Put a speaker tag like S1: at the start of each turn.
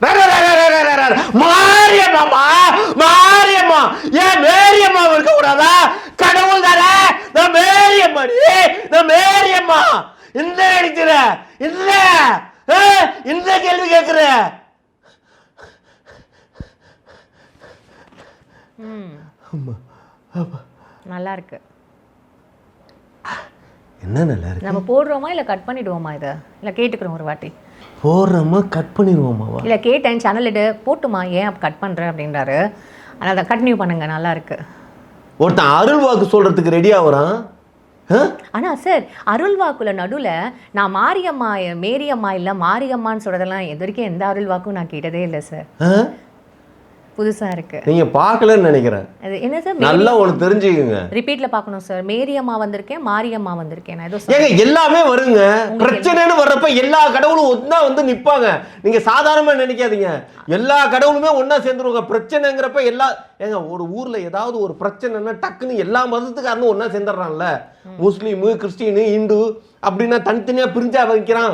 S1: மாரியம்மா மாரியம்மா ஏன் மேரியம்மா இருக்க கூடாதா? கடவுள் தானே மேரியம்மா, மேரியம்மா இந்த அடிக்கிற இல்ல இந்த கேள்வி கேட்கிற.
S2: நல்லா இருக்கு.
S1: என்ன நல்லா இருக்கு?
S2: நம்ம போடுறோமா இல்ல கட் பண்ணிடுவோமா? இதை இல்ல கேட்டுக்கிறோம் ஒரு வாட்டி.
S1: போடுறோமா கட் பண்ணிடுவோமாவா?
S2: இல்லை கேட்டேன், சேனல் எடு போட்டுமா, ஏன் அப்போ கட் பண்ணுறேன் அப்படின்றாரு. ஆனால் அதை கண்டினியூ பண்ணுங்க, நல்லா இருக்கு.
S1: ஒருத்தன் அருள் வாக்கு சொல்றதுக்கு ரெடி ஆகுறான்.
S2: ஆனால் சார், அருள் வாக்குல நடுவில் நான் மாரியம்மா மேரியம்மா இல்லை மாரியம்மான்னு சொல்கிறதெல்லாம் இது வரைக்கும் எந்த அருள் வாக்கும் நான் கேட்டதே இல்லை சார். புதுசா இருக்கு.
S1: நீங்க பார்க்கலன்னு நினைக்கிறேன்.
S2: அது என்ன சார்?
S1: நல்லா ஒன்று தெரிஞ்சுக்கங்க.
S2: ரிப்பீட்ல பார்க்கணும் சார். மேரியம்மா வந்திருக்கேன், மாரியம்மா வந்திருக்கேன். நான் ஏதோ
S1: ஏங்க எல்லாமே வருங்க. பிரச்சனைன்னு வர்றப்ப எல்லா கடவுளும் ஒண்ணா வந்து நிப்பாங்க. நீங்க சாதாரணமா நினைக்காதீங்க. எல்லா கடவுளுமே ஒண்ணா சேர்ந்துருவாங்க. பிரச்சனைங்கிறப்ப எல்லா ஏங்க ஒரு ஊர்ல ஏதாவது ஒரு பிரச்சனைன்னா டக்குன்னு எல்லா மதத்துக்காரனும் ஒண்ணா சேர்ந்துடுறான்ல. முஸ்லீமு, கிறிஸ்டின், இந்து அப்படின்னா தனித்தனியா பிரிஞ்சா வைக்கிறான்.